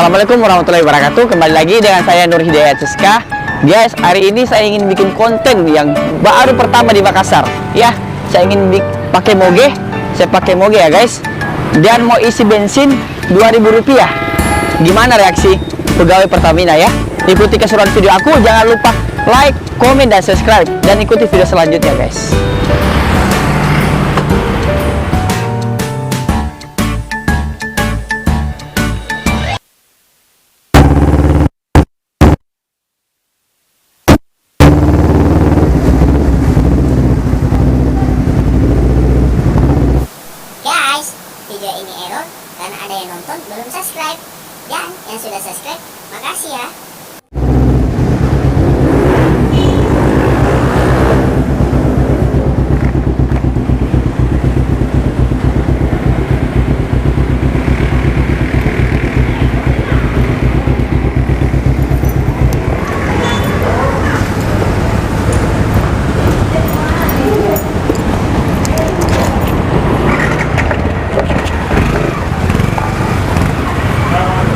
Assalamualaikum warahmatullahi wabarakatuh. Kembali lagi dengan saya Nur Hidayat Siska. Guys, hari ini saya ingin bikin konten yang baru pertama di Makassar. Ya, saya ingin pakai moge. Saya pakai moge ya guys. Dan mau isi bensin Rp2.000. Gimana reaksi pegawai Pertamina ya? Ikuti keseruan video aku. Jangan lupa like, komen, dan subscribe. Dan ikuti video selanjutnya guys. Video ini error karena ada yang nonton belum subscribe, dan yang sudah subscribe makasih ya.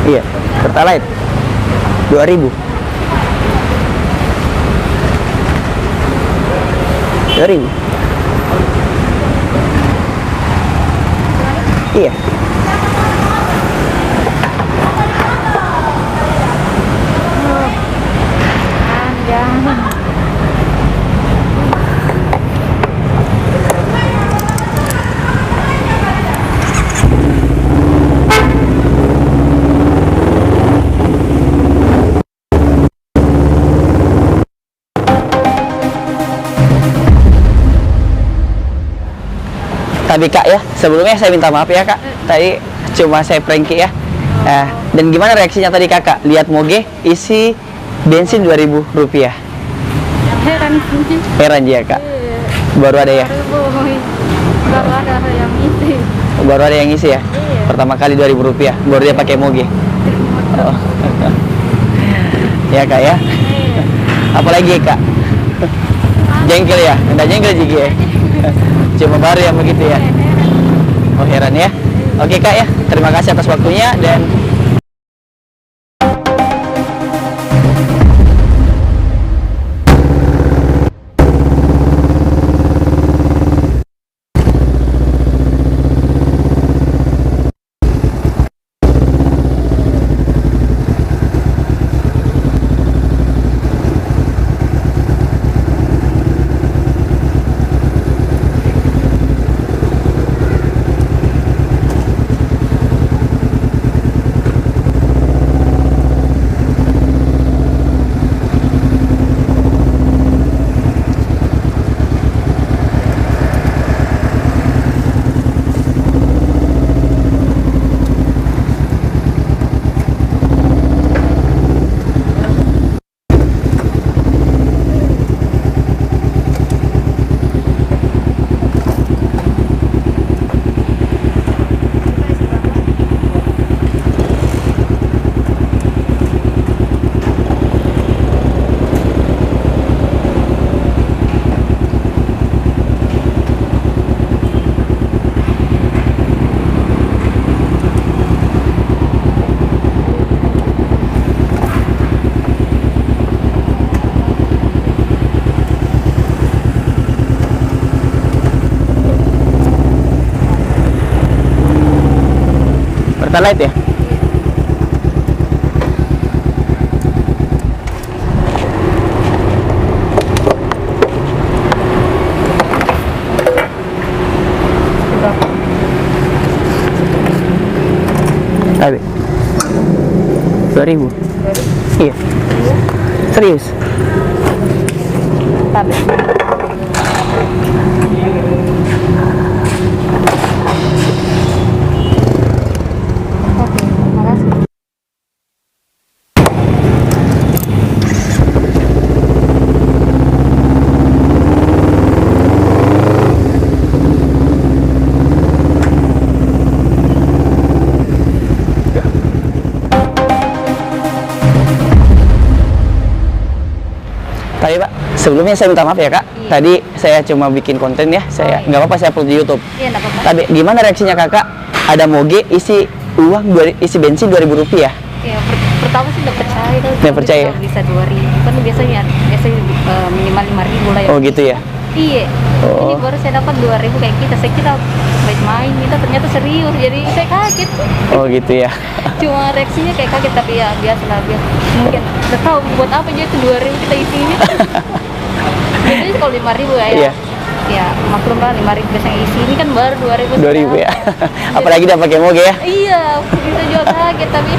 Iya, Pertalite 2.000. 2.000. Iya. Tapi Kak ya, sebelumnya saya minta maaf ya Kak. Tadi cuma saya prank ya. Dan gimana reaksinya tadi Kakak lihat moge isi bensin Rp2.000? Heran sih. Heran ya Kak. Baru ada ya? Baru ada yang isi. Baru ada yang isi ya? Iya. Pertama kali Rp2.000. Baru dia pakai moge. Oh. Ya Kak ya. Iya. Apalagi Kak? Jengkel ya? Udah jengkel juga ya? Cuma baru yang begitu ya? Oh heran ya? Oke Kak ya, terima kasih atas waktunya. Dan Pertalite ya? Tapi 2.000. Iya. Serius? Tapi Pak, sebelumnya saya minta maaf ya Kak. Iya. Tadi saya cuma bikin konten ya. Saya nggak apa-apa, saya upload di YouTube. iya enggak apa-apa. Tapi gimana reaksinya Kakak? Ada moge isi bensin Rp2.000? Iya, Ya, pertama sih nggak percaya. Nggak percaya? Kalau bisa 2.000 kan biasanya minimal 5.000 lah ya. Oh gitu ya. Iya. Oh. Ini baru saya dapat 2.000 kayak kita. Saya kira main-main, kita ternyata serius. Jadi saya kaget. Oh gitu ya. Cuma reaksinya kayak kaget, tapi ya biasalah, mungkin nggak tahu buat apa aja itu 2.000 kita isinya. Biasanya kalau 5.000 ya. Iya. Ya maklum lah 5.000 biasanya isi, ini kan baru 2.000. 2.000 ya. Apalagi udah pakai moge ya. Iya, kita juga kaget tapi.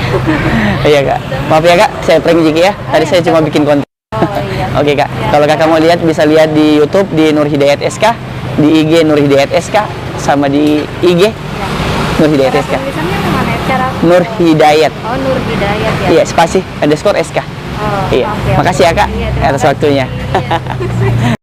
Iya kak. Maaf ya kak, saya prank Jiki ya. Tadi saya cuma bikin konten. Oh iya. Oke kak. Ya. Kalau kakak mau lihat bisa lihat di YouTube di Nur Hidayat SK, di IG Nur Hidayat SK, sama di IG Ya. Nur Hidayat Cara SK. tulisannya mana ya? Cara Nur Hidayat. Oh, Nur Hidayat ya. Iya, spasi underscore SK. Oh, Iya. oke, oke. Makasih ya kak Iya, terima atas kasih. waktunya. Iya.